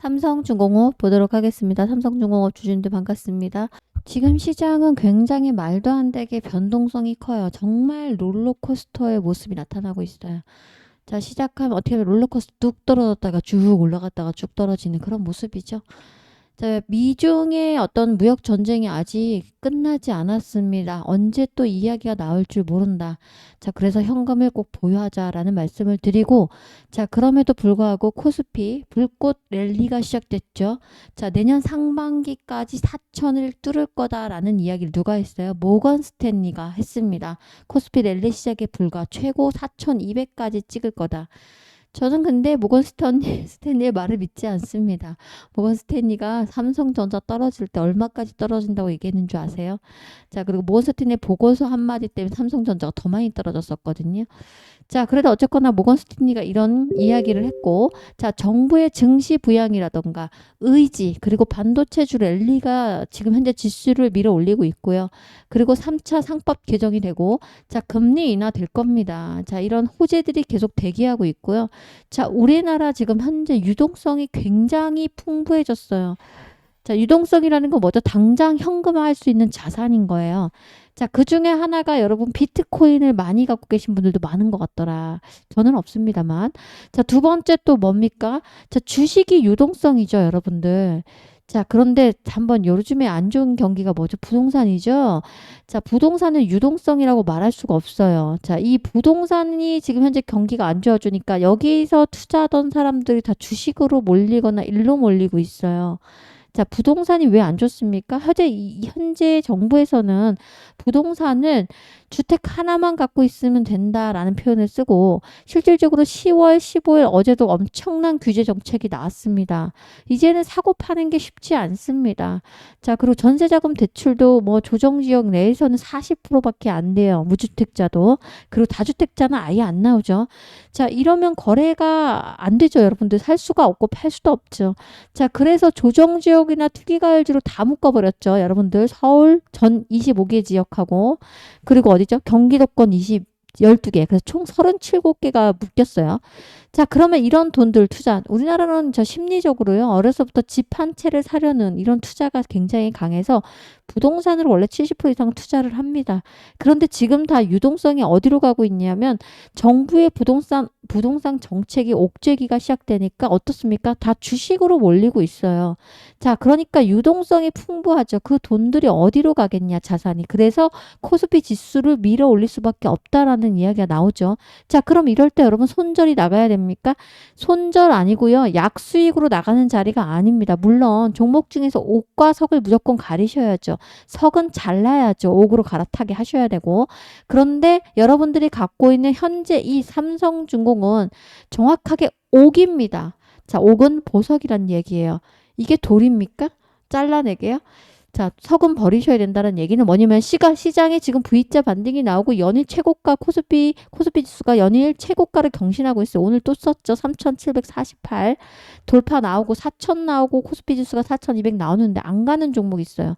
삼성중공업 보도록 하겠습니다. 삼성중공업 주주님들 반갑습니다. 지금 시장은 굉장히 말도 안 되게 변동성이 커요. 정말 롤러코스터의 모습이 나타나고 있어요. 자, 시작하면 어떻게 보면 롤러코스터 뚝 떨어졌다가 쭉 올라갔다가 쭉 떨어지는 그런 모습이죠. 자, 미중의 어떤 무역 전쟁이 아직 끝나지 않았습니다. 언제 또 이야기가 나올 줄 모른다. 자, 그래서 현금을 꼭 보유하자라는 말씀을 드리고, 자, 그럼에도 불구하고 코스피 불꽃 랠리가 시작됐죠. 자, 내년 상반기까지 4천을 뚫을 거다라는 이야기를 누가 했어요? 모건 스탠리가 했습니다. 코스피 랠리 시작에 불과 최고 4,200까지 찍을 거다. 저는 근데 모건 스탠리의 말을 믿지 않습니다. 모건 스탠리가 삼성전자 떨어질 때 얼마까지 떨어진다고 얘기했는 줄 아세요? 자, 그리고 모건 스탠리 보고서 한마디 때문에 삼성전자가 더 많이 떨어졌었거든요. 자, 그래도 어쨌거나 모건 스탠리가 이런 이야기를 했고, 자, 정부의 증시 부양이라던가 의지, 그리고 반도체주 랠리가 지금 현재 지수를 밀어 올리고 있고요. 그리고 3차 상법 개정이 되고, 자, 금리 인하될 겁니다. 자, 이런 호재들이 계속 대기하고 있고요. 자, 우리나라 지금 현재 유동성이 굉장히 풍부해졌어요. 자, 유동성이라는 건 뭐죠? 당장 현금화할 수 있는 자산인 거예요. 자, 그 중에 하나가 여러분 비트코인을 많이 갖고 계신 분들도 많은 것 같더라. 저는 없습니다만. 자, 두 번째 또 뭡니까? 자, 주식이 유동성이죠, 여러분들. 자, 그런데 한번 요즘에 안 좋은 경기가 뭐죠? 부동산이죠. 자, 부동산은 유동성이라고 말할 수가 없어요. 자, 이 부동산이 지금 현재 경기가 안 좋아지니까 여기서 투자하던 사람들이 다 주식으로 몰리거나 일로 몰리고 있어요. 자, 부동산이 왜 안 좋습니까? 현재 정부에서는 부동산은 주택 하나만 갖고 있으면 된다라는 표현을 쓰고 실질적으로 10월 15일 어제도 엄청난 규제 정책이 나왔습니다. 이제는 사고 파는 게 쉽지 않습니다. 자, 그리고 전세자금 대출도 뭐 조정지역 내에서는 40%밖에 안 돼요. 무주택자도. 그리고 다주택자는 아예 안 나오죠. 자, 이러면 거래가 안 되죠. 여러분들 살 수가 없고 팔 수도 없죠. 자, 그래서 조정지역이나 투기과열지로 다 묶어버렸죠. 여러분들 서울 전 25개 지역하고 그리고 어디죠? 경기도권 12개. 그래서 총 37곳개가 묶였어요. 자, 그러면 이런 돈들 투자. 우리나라는 저 심리적으로요. 어려서부터 집 한 채를 사려는 이런 투자가 굉장히 강해서 부동산으로 원래 70% 이상 투자를 합니다. 그런데 지금 다 유동성이 어디로 가고 있냐면 정부의 부동산 정책이 옥죄기가 시작되니까 어떻습니까? 다 주식으로 몰리고 있어요. 자, 그러니까 유동성이 풍부하죠. 그 돈들이 어디로 가겠냐, 자산이. 그래서 코스피 지수를 밀어 올릴 수밖에 없다라는 이야기가 나오죠. 자, 그럼 이럴 때 여러분 손절이 나가야 됩니까? 손절 아니고요. 약수익으로 나가는 자리가 아닙니다. 물론 종목 중에서 옥과 석을 무조건 가리셔야죠. 석은 잘라야죠. 옥으로 갈아타게 하셔야 되고. 그런데 여러분들이 갖고 있는 현재 이 삼성중공은 정확하게 옥입니다. 자, 옥은 보석이란 얘기예요. 이게 돌입니까? 잘라내게요? 자, 석은 버리셔야 된다는 얘기는 뭐냐면 시장에 지금 V자 반등이 나오고 연일 최고가 코스피 지수가 연일 최고가를 경신하고 있어요. 오늘 또 썼죠. 3,748 돌파 나오고 4,000 나오고 코스피 지수가 4,200 나오는데 안 가는 종목 있어요.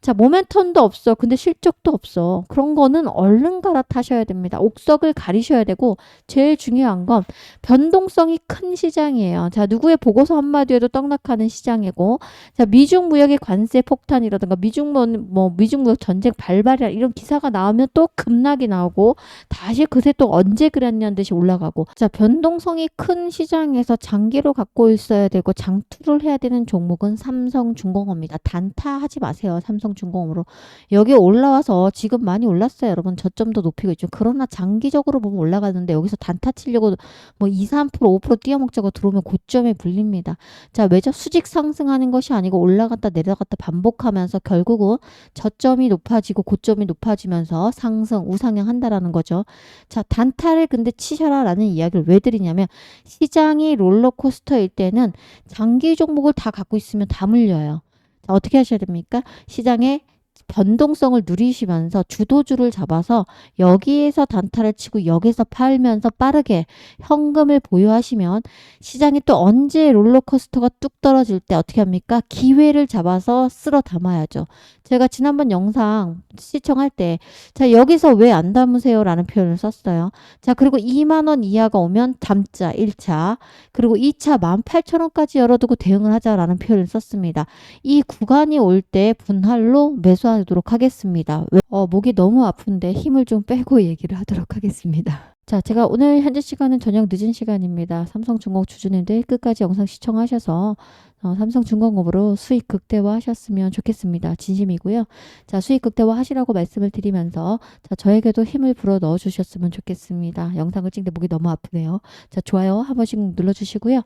자, 모멘텀도 없어. 근데 실적도 없어. 그런 거는 얼른 갈아타셔야 됩니다. 옥석을 가리셔야 되고 제일 중요한 건 변동성이 큰 시장이에요. 자, 누구의 보고서 한마디에도 떡락하는 시장이고 자, 미중 무역의 관세 폭탄이라든가 미중 무역 전쟁 발발이라 이런 기사가 나오면 또 급락이 나오고 다시 그새 또 언제 그랬냐는 듯이 올라가고 자, 변동성이 큰 시장에서 장기로 갖고 있어야 되고 장투를 해야 되는 종목은 삼성중공업입니다. 단타하지 마세요. 삼성중공업으로. 여기 올라와서 지금 많이 올랐어요. 여러분 저점도 높이고 있죠. 그러나 장기적으로 보면 올라가는데 여기서 단타 치려고 뭐 2, 3%, 5% 뛰어먹자고 들어오면 고점에 불립니다. 자, 왜죠? 수직 상승하는 것이 아니고 올라갔다 내려갔다 반복하면서 결국은 저점이 높아지고 고점이 높아지면서 상승, 우상향 한다라는 거죠. 자, 단타를 근데 치셔라 라는 이야기를 왜 드리냐면 시장이 롤러코스터일 때는 장기 종목을 다 갖고 있으면 다 물려요. 자, 어떻게 하셔야 됩니까? 시장에 변동성을 누리시면서 주도주를 잡아서 여기에서 단타를 치고 여기서 팔면서 빠르게 현금을 보유하시면 시장이 또 언제 롤러코스터가 뚝 떨어질 때 어떻게 합니까? 기회를 잡아서 쓸어 담아야죠. 제가 지난번 영상 시청할 때 자, 여기서 왜 안 담으세요? 라는 표현을 썼어요. 자, 그리고 2만 원 이하가 오면 담자 1차, 그리고 2차 18,000원까지 열어두고 대응을 하자라는 표현을 썼습니다. 이 구간이 올 때 분할로 매수하도록 하겠습니다. 목이 너무 아픈데 힘을 좀 빼고 얘기를 하도록 하겠습니다. 자, 제가 오늘 현재 시간은 저녁 늦은 시간입니다. 삼성중공업 주주님들 끝까지 영상 시청하셔서 삼성중공업으로 수익 극대화 하셨으면 좋겠습니다. 진심이고요. 자, 수익 극대화 하시라고 말씀을 드리면서 자, 저에게도 힘을 불어 넣어 주셨으면 좋겠습니다. 영상을 찍는데 목이 너무 아프네요. 자, 좋아요 한 번씩 눌러주시고요.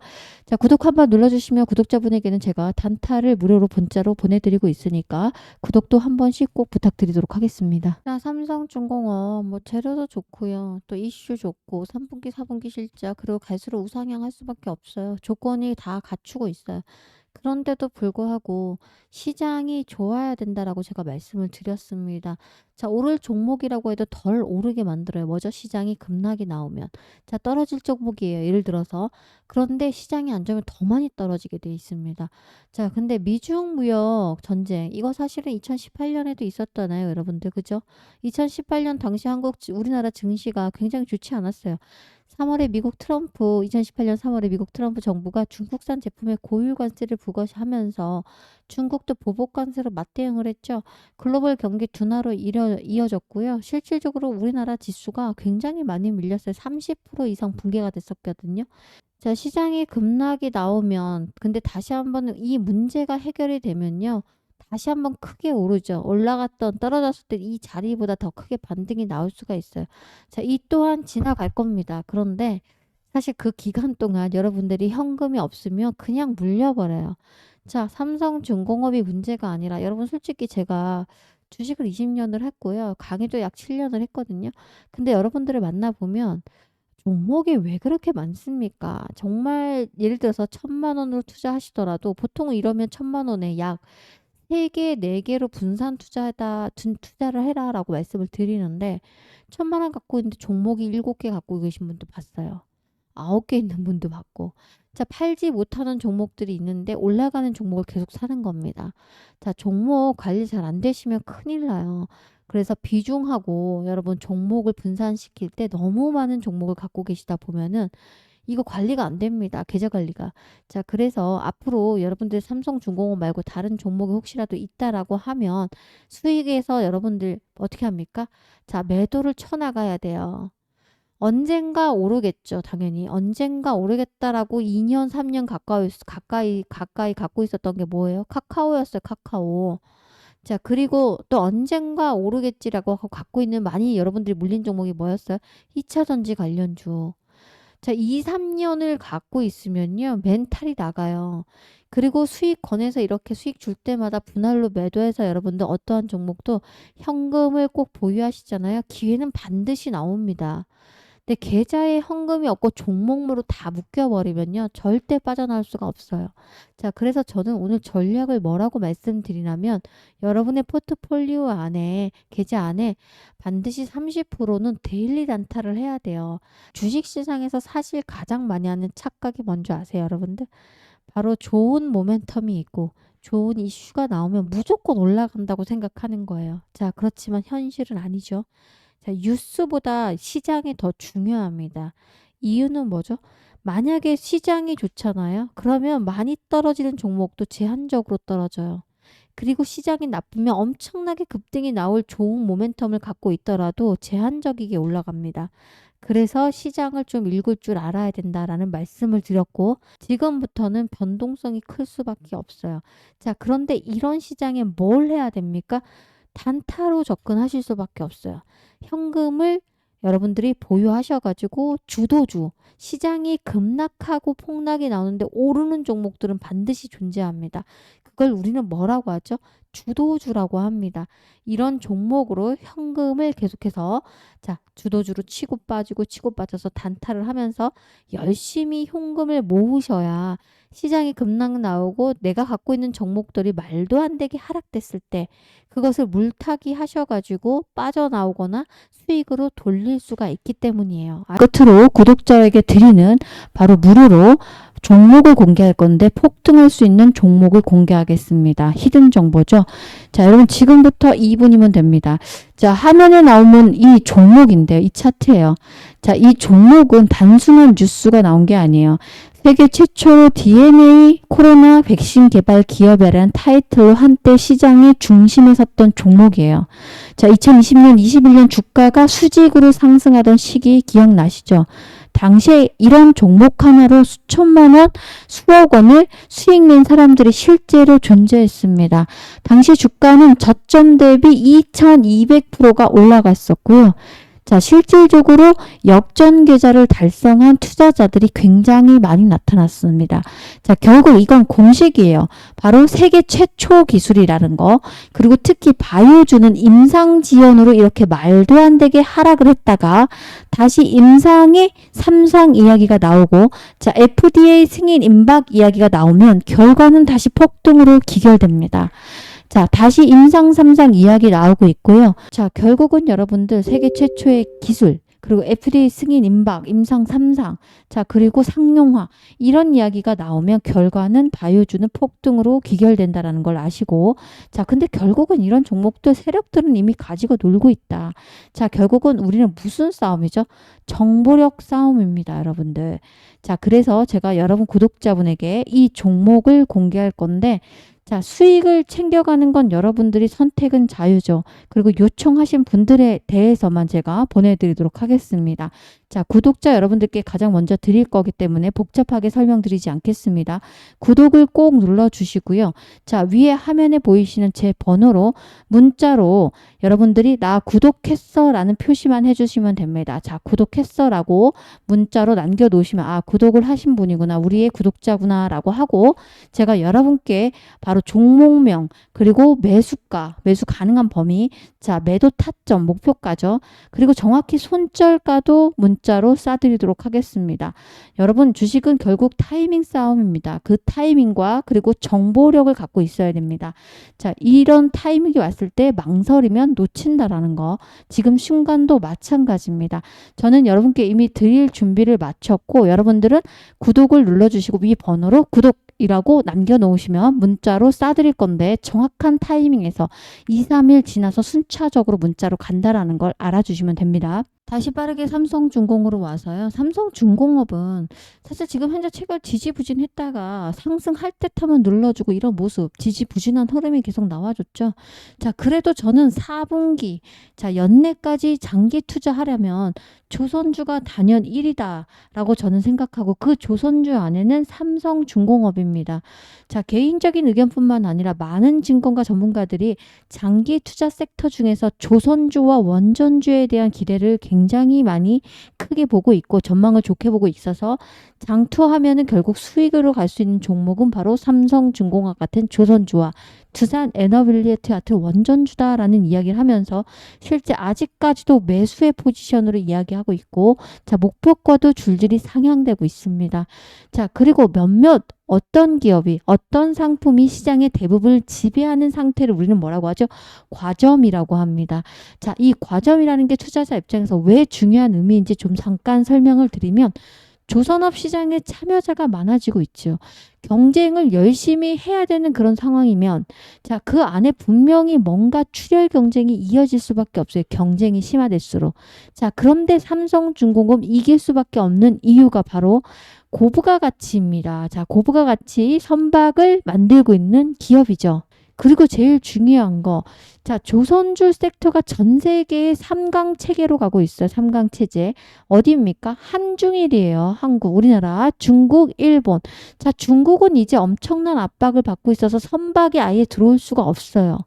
자, 구독 한번 눌러주시면 구독자분에게는 제가 단타를 무료로 문자로 보내드리고 있으니까 구독도 한 번씩 꼭 부탁드리도록 하겠습니다. 자, 삼성중공업 뭐 재료도 좋고요. 또 이슈 좋고 3분기, 4분기 실적 그리고 갈수록 우상향할 수밖에 없어요. 조건이 다 갖추고 있어요. 그런데도 불구하고 시장이 좋아야 된다라고 제가 말씀을 드렸습니다. 자, 오를 종목이라고 해도 덜 오르게 만들어요. 뭐죠? 시장이 급락이 나오면. 자, 떨어질 종목이에요. 예를 들어서. 그런데 시장이 안 좋으면 더 많이 떨어지게 돼 있습니다. 자, 근데 미중 무역 전쟁 이거 사실은 2018년에도 있었잖아요, 여러분들. 그죠? 2018년 당시 우리나라 증시가 굉장히 좋지 않았어요. 3월에 미국 트럼프 2018년 3월에 미국 트럼프 정부가 중국산 제품에 고율 관세를 부과하면서 중국도 보복 관세로 맞대응을 했죠. 글로벌 경기 둔화로 이어졌고요. 실질적으로 우리나라 지수가 굉장히 많이 밀렸어요. 30% 이상 붕괴가 됐었거든요. 자, 시장이 급락이 나오면 근데 다시 한번 이 문제가 해결이 되면요. 다시 한번 크게 오르죠. 올라갔던 떨어졌을 때 이 자리보다 더 크게 반등이 나올 수가 있어요. 자, 이 또한 지나갈 겁니다. 그런데 사실 그 기간 동안 여러분들이 현금이 없으면 그냥 물려버려요. 자, 삼성중공업이 문제가 아니라 여러분 솔직히 제가 주식을 20년을 했고요. 강의도 약 7년을 했거든요. 근데 여러분들을 만나보면 종목이 왜 그렇게 많습니까? 정말 예를 들어서 1,000만 원으로 투자하시더라도 보통 이러면 1,000만 원에 약 3개, 4개로 분산 투자를 해라라고 말씀을 드리는데 1,000만 원 갖고 있는데 종목이 7개 갖고 계신 분도 봤어요. 9개 있는 분도 봤고. 자, 팔지 못하는 종목들이 있는데 올라가는 종목을 계속 사는 겁니다. 자, 종목 관리 잘 안 되시면 큰일 나요. 그래서 비중하고 여러분 종목을 분산시킬 때 너무 많은 종목을 갖고 계시다 보면은 이거 관리가 안 됩니다. 계좌 관리가. 자, 그래서 앞으로 여러분들 삼성중공업 말고 다른 종목이 혹시라도 있다라고 하면 수익에서 여러분들 어떻게 합니까? 자, 매도를 쳐나가야 돼요. 언젠가 오르겠죠. 당연히. 언젠가 오르겠다라고 2년, 3년 가까이 갖고 있었던 게 뭐예요? 카카오였어요. 카카오. 자, 그리고 또 언젠가 오르겠지라고 하고 갖고 있는 많이 여러분들이 물린 종목이 뭐였어요? 2차 전지 관련주. 자, 2, 3년을 갖고 있으면요. 멘탈이 나가요. 그리고 수익 권해서 이렇게 수익 줄 때마다 분할로 매도해서 여러분들 어떠한 종목도 현금을 꼭 보유하시잖아요. 기회는 반드시 나옵니다. 근데 계좌에 현금이 없고 종목으로 다 묶여버리면요. 절대 빠져나올 수가 없어요. 자, 그래서 저는 오늘 전략을 뭐라고 말씀드리냐면 여러분의 포트폴리오 안에 계좌 안에 반드시 30%는 데일리 단타를 해야 돼요. 주식시장에서 사실 가장 많이 하는 착각이 뭔지 아세요, 여러분들? 바로 좋은 모멘텀이 있고 좋은 이슈가 나오면 무조건 올라간다고 생각하는 거예요. 자, 그렇지만 현실은 아니죠. 자, 뉴스보다 시장이 더 중요합니다. 이유는 뭐죠? 만약에 시장이 좋잖아요. 그러면 많이 떨어지는 종목도 제한적으로 떨어져요. 그리고 시장이 나쁘면 엄청나게 급등이 나올 좋은 모멘텀을 갖고 있더라도 제한적이게 올라갑니다. 그래서 시장을 좀 읽을 줄 알아야 된다라는 말씀을 드렸고 지금부터는 변동성이 클 수밖에 없어요. 자, 그런데 이런 시장에 뭘 해야 됩니까? 단타로 접근하실 수밖에 없어요. 현금을 여러분들이 보유하셔가지고 주도주, 시장이 급락하고 폭락이 나오는데 오르는 종목들은 반드시 존재합니다. 그걸 우리는 뭐라고 하죠? 주도주라고 합니다. 이런 종목으로 현금을 계속해서 주도주로 치고 빠지고 치고 빠져서 단타를 하면서 열심히 현금을 모으셔야 시장이 급락 나오고 내가 갖고 있는 종목들이 말도 안 되게 하락됐을 때 그것을 물타기 하셔가지고 빠져나오거나 수익으로 돌릴 수가 있기 때문이에요. 끝으로 구독자에게 드리는 바로 무료로 종목을 공개할 건데 폭등할 수 있는 종목을 공개하겠습니다. 히든 정보죠. 자, 여러분 지금부터 2분이면 됩니다. 자, 화면에 나오면 이 종목인데요. 이 차트예요. 자, 이 종목은 단순한 뉴스가 나온 게 아니에요. 세계 최초로 DNA 코로나 백신 개발 기업이라는 타이틀로 한때 시장의 중심에 섰던 종목이에요. 자, 2020년, 21년 주가가 수직으로 상승하던 시기 기억나시죠? 당시에 이런 종목 하나로 수천만 원, 수억 원을 수익 낸 사람들이 실제로 존재했습니다. 당시 주가는 저점 대비 2200%가 올라갔었고요. 자, 실질적으로 역전 계좌를 달성한 투자자들이 굉장히 많이 나타났습니다. 자, 결국 이건 공식이에요. 바로 세계 최초 기술이라는 거. 그리고 특히 바이오주는 임상 지연으로 이렇게 말도 안 되게 하락을 했다가 다시 임상의 3상 이야기가 나오고 자, FDA 승인 임박 이야기가 나오면 결과는 다시 폭등으로 기결됩니다. 자, 다시 임상 3상 이야기 나오고 있고요. 자, 결국은 여러분들 세계 최초의 기술, 그리고 FDA 승인 임박, 임상 3상, 자, 그리고 상용화 이런 이야기가 나오면 결과는 바이오주는 폭등으로 기결된다라는 걸 아시고 자, 근데 결국은 이런 종목들 세력들은 이미 가지고 놀고 있다. 자, 결국은 우리는 무슨 싸움이죠? 정보력 싸움입니다, 여러분들. 자, 그래서 제가 여러분 구독자분에게 이 종목을 공개할 건데 자, 수익을 챙겨가는 건 여러분들이 선택은 자유죠. 그리고 요청하신 분들에 대해서만 제가 보내드리도록 하겠습니다. 자, 구독자 여러분들께 가장 먼저 드릴 거기 때문에 복잡하게 설명드리지 않겠습니다. 구독을 꼭 눌러주시고요. 자, 위에 화면에 보이시는 제 번호로 문자로 여러분들이 나 구독했어 라는 표시만 해주시면 됩니다. 자, 구독했어 라고 문자로 남겨놓으시면 아, 구독을 하신 분이구나. 우리의 구독자구나 라고 하고 제가 여러분께 바로 종목명 그리고 매수가, 매수 가능한 범위, 자, 매도 타점, 목표가죠. 그리고 정확히 손절가도 문자로 쏴드리도록 하겠습니다. 여러분 주식은 결국 타이밍 싸움입니다. 그 타이밍과 그리고 정보력을 갖고 있어야 됩니다. 자, 이런 타이밍이 왔을 때 망설이면 놓친다라는 거. 지금 순간도 마찬가지입니다. 저는 여러분께 이미 드릴 준비를 마쳤고 여러분들은 구독을 눌러주시고 위 번호로 구독이라고 남겨놓으시면 문자로 쏴드릴 건데 정확한 타이밍에서 2, 3일 지나서 순차적으로 문자로 간다라는 걸 알아주시면 됩니다. 다시 빠르게 삼성중공업으로 와서요. 삼성중공업은 사실 지금 현재 최근 지지부진했다가 상승할 듯 하면 눌러주고 이런 모습, 지지부진한 흐름이 계속 나와줬죠. 자, 그래도 저는 4분기, 자, 연내까지 장기 투자하려면 조선주가 단연 1위다 라고 저는 생각하고 그 조선주 안에는 삼성중공업입니다. 자, 개인적인 의견뿐만 아니라 많은 증권가 전문가들이 장기 투자 섹터 중에서 조선주와 원전주에 대한 기대를 굉장히 많이 크게 보고 있고 전망을 좋게 보고 있어서 장투하면은 결국 수익으로 갈 수 있는 종목은 바로 삼성중공업 같은 조선주와 두산 에너빌리티 같은 원전주다라는 이야기를 하면서 실제 아직까지도 매수의 포지션으로 이야기하고 있고 자, 목표가도 줄줄이 상향되고 있습니다. 자, 그리고 몇몇 어떤 기업이 어떤 상품이 시장의 대부분을 지배하는 상태를 우리는 뭐라고 하죠? 과점이라고 합니다. 자, 이 과점이라는 게 투자자 입장에서 왜 중요한 의미인지 좀 잠깐 설명을 드리면 조선업 시장에 참여자가 많아지고 있죠. 경쟁을 열심히 해야 되는 그런 상황이면 자, 그 안에 분명히 뭔가 출혈 경쟁이 이어질 수밖에 없어요. 경쟁이 심화될수록. 자, 그런데 삼성중공업 이길 수밖에 없는 이유가 바로 고부가 가치입니다. 자, 고부가 가치 선박을 만들고 있는 기업이죠. 그리고 제일 중요한 거, 자, 조선주 섹터가 전 세계의 3강 체계로 가고 있어요. 3강 체제. 어디입니까? 한중일이에요. 한국, 우리나라, 중국, 일본. 자, 중국은 이제 엄청난 압박을 받고 있어서 선박이 아예 들어올 수가 없어요.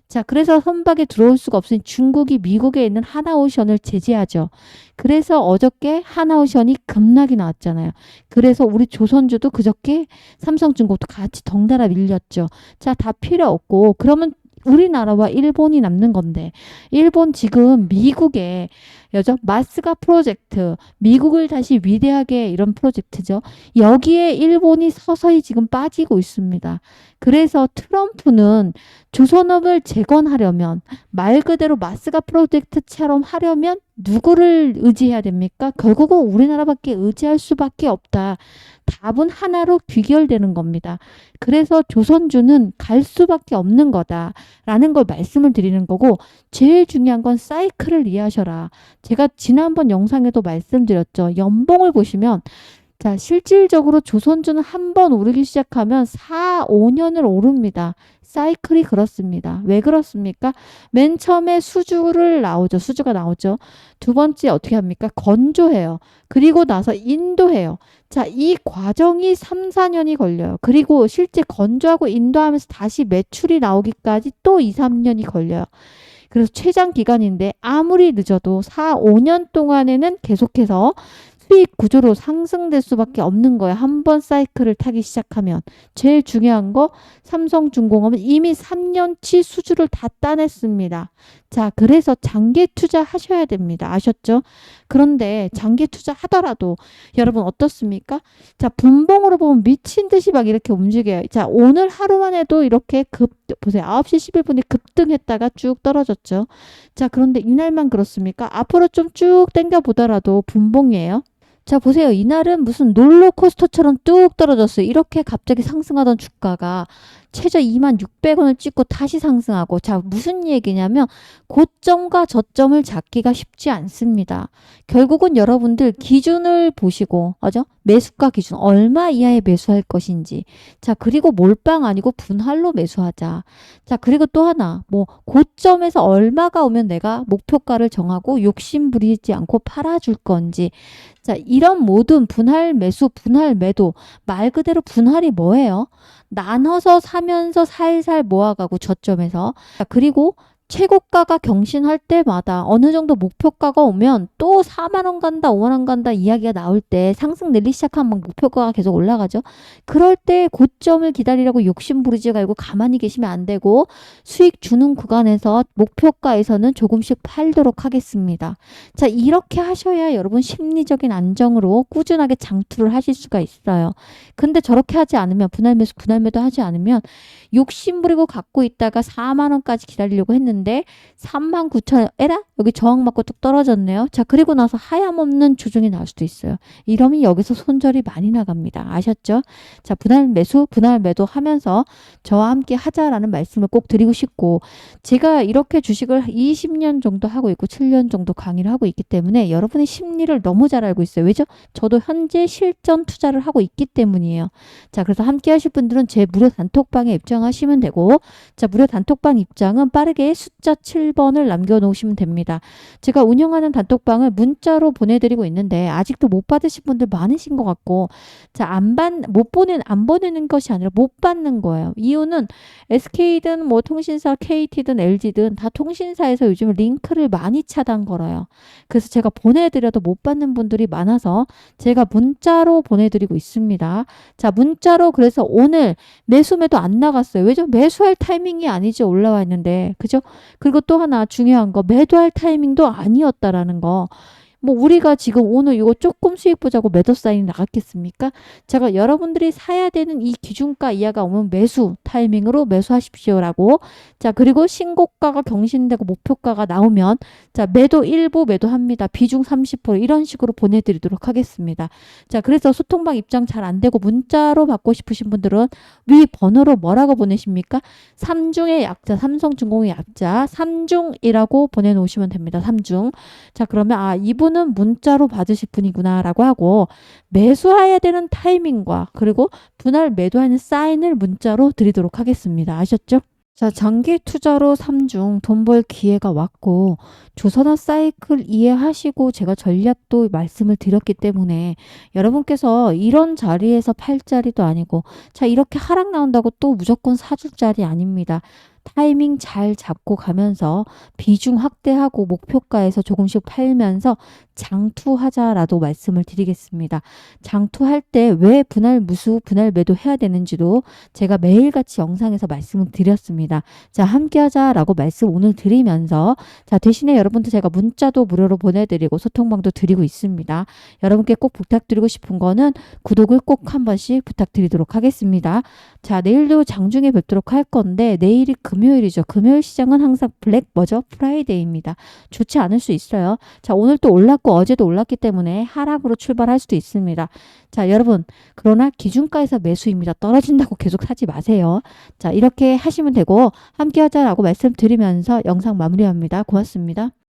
자, 그래서 선박에 들어올 수가 없으니 중국이 미국에 있는 하나오션을 제재하죠. 그래서 어저께 하나오션이 급락이 나왔잖아요. 그래서 우리 조선주도 그저께 삼성중공업도 같이 덩달아 밀렸죠. 자, 다 필요 없고 그러면 우리나라와 일본이 남는 건데 일본 지금 미국에 여죠 마스가 프로젝트 미국을 다시 위대하게 이런 프로젝트죠. 여기에 일본이 서서히 지금 빠지고 있습니다. 그래서 트럼프는 조선업을 재건하려면 말 그대로 마스가 프로젝트처럼 하려면 누구를 의지해야 됩니까? 결국은 우리나라밖에 의지할 수밖에 없다. 답은 하나로 귀결되는 겁니다. 그래서 조선주는 갈 수밖에 없는 거다라는 걸 말씀을 드리는 거고 제일 중요한 건 사이클을 이해하셔라. 제가 지난번 영상에도 말씀드렸죠. 연봉을 보시면 자, 실질적으로 조선주는 한 번 오르기 시작하면 4, 5년을 오릅니다. 사이클이 그렇습니다. 왜 그렇습니까? 맨 처음에 수주가 나오죠. 두 번째 어떻게 합니까? 건조해요. 그리고 나서 인도해요. 자, 이 과정이 3, 4년이 걸려요. 그리고 실제 건조하고 인도하면서 다시 매출이 나오기까지 또 2, 3년이 걸려요. 그래서 최장 기간인데 아무리 늦어도 4, 5년 동안에는 계속해서 수익 구조로 상승될 수밖에 없는 거예요. 한 번 사이클을 타기 시작하면. 제일 중요한 거 삼성중공업은 이미 3년치 수주를 다 따냈습니다. 자, 그래서 장기 투자하셔야 됩니다. 아셨죠? 그런데 장기 투자하더라도 여러분 어떻습니까? 자, 분봉으로 보면 미친 듯이 막 이렇게 움직여요. 자, 오늘 하루만 해도 이렇게 보세요. 9시 11분에 급등했다가 쭉 떨어졌죠. 자, 그런데 이날만 그렇습니까? 앞으로 좀 쭉 당겨 보더라도 분봉이에요. 자, 보세요. 이날은 무슨 롤러코스터처럼 뚝 떨어졌어요. 이렇게 갑자기 상승하던 주가가 최저 26,600원을 찍고 다시 상승하고 자, 무슨 얘기냐면 고점과 저점을 잡기가 쉽지 않습니다. 결국은 여러분들 기준을 보시고 맞아? 매수가 기준 얼마 이하에 매수할 것인지 자, 그리고 몰빵 아니고 분할로 매수하자. 자, 그리고 또 하나 뭐 고점에서 얼마가 오면 내가 목표가를 정하고 욕심 부리지 않고 팔아줄 건지 자, 이런 모든 분할 매수, 분할 매도 말 그대로 분할이 뭐예요? 나눠서 사면서 살살 모아가고 저점에서 그리고 최고가가 경신할 때마다 어느 정도 목표가가 오면 또 4만 원 간다, 5만 원 간다 이야기가 나올 때 상승 내리기 시작하면 목표가가 계속 올라가죠. 그럴 때 고점을 기다리라고 욕심 부리지 말고 가만히 계시면 안 되고 수익 주는 구간에서 목표가에서는 조금씩 팔도록 하겠습니다. 자, 이렇게 하셔야 여러분 심리적인 안정으로 꾸준하게 장투를 하실 수가 있어요. 근데 저렇게 하지 않으면 분할 매수, 분할 매도 하지 않으면 욕심 부리고 갖고 있다가 4만 원까지 기다리려고 했는데 39,000원 에라? 여기 저항 맞고 뚝 떨어졌네요. 자, 그리고 나서 하염없는 조정이 나올 수도 있어요. 이러면 여기서 손절이 많이 나갑니다. 아셨죠? 자, 분할 매수, 분할 매도 하면서 저와 함께 하자라는 말씀을 꼭 드리고 싶고 제가 이렇게 주식을 20년 정도 하고 있고 7년 정도 강의를 하고 있기 때문에 여러분의 심리를 너무 잘 알고 있어요. 왜죠? 저도 현재 실전 투자를 하고 있기 때문이에요. 자, 그래서 함께 하실 분들은 제 무료 단톡방에 입장하시면 되고 자, 무료 단톡방 입장은 빠르게 숫자 7번을 남겨놓으시면 됩니다. 제가 운영하는 단톡방을 문자로 보내드리고 있는데 아직도 못 받으신 분들 많으신 것 같고 자, 안 보내는 것이 아니라 못 받는 거예요. 이유는 SK든 뭐 통신사 KT든 LG든 다 통신사에서 요즘 링크를 많이 차단 걸어요. 그래서 제가 보내드려도 못 받는 분들이 많아서 제가 문자로 보내드리고 있습니다. 자, 문자로 그래서 오늘 매수매도 안 나갔어요. 왜죠? 매수할 타이밍이 아니죠. 올라와 있는데. 그죠? 그리고 또 하나 중요한 거 매도할 타이밍도 아니었다라는 거. 뭐 우리가 지금 오늘 이거 조금 수익 보자고 매도 사인이 나갔겠습니까? 제가 여러분들이 사야 되는 이 기준가 이하가 오면 매수 타이밍으로 매수하십시오라고. 자, 그리고 신고가가 경신되고 목표가가 나오면 자, 매도 일부 매도합니다. 비중 30% 이런 식으로 보내드리도록 하겠습니다. 자, 그래서 소통방 입장 잘 안 되고 문자로 받고 싶으신 분들은 위 번호로 뭐라고 보내십니까? 삼중의 약자, 삼성중공의 약자, 삼중이라고 보내놓으시면 됩니다. 삼중. 자, 그러면 이분은 문자로 받으실 분이구나 라고 하고 매수해야 되는 타이밍과 그리고 분할 매도하는 사인을 문자로 드리도록 하겠습니다. 아셨죠? 자, 장기 투자로 3중 돈 벌 기회가 왔고 조선업 사이클 이해하시고 제가 전략도 말씀을 드렸기 때문에 여러분께서 이런 자리에서 팔 자리도 아니고 자, 이렇게 하락 나온다고 또 무조건 사줄 자리 아닙니다. 타이밍 잘 잡고 가면서 비중 확대하고 목표가에서 조금씩 팔면서 장투하자라도 말씀을 드리겠습니다. 장투할 때 왜 분할 무수, 분할 매도 해야 되는지도 제가 매일같이 영상에서 말씀을 드렸습니다. 자, 함께 하자라고 말씀 오늘 드리면서 자, 대신에 여러분들 제가 문자도 무료로 보내드리고 소통방도 드리고 있습니다. 여러분께 꼭 부탁드리고 싶은 거는 구독을 꼭 한 번씩 부탁드리도록 하겠습니다. 자, 내일도 장중에 뵙도록 할 건데 내일이 금요일이죠. 금요일 시장은 항상 뭐죠? 프라이데이입니다. 좋지 않을 수 있어요. 자, 오늘 또 올랐고 어제도 올랐기 때문에 하락으로 출발할 수도 있습니다. 자, 여러분, 그러나 기준가에서 매수입니다. 떨어진다고 계속 사지 마세요. 자, 이렇게 하시면 되고 함께 하자라고 말씀드리면서 영상 마무리합니다. 고맙습니다.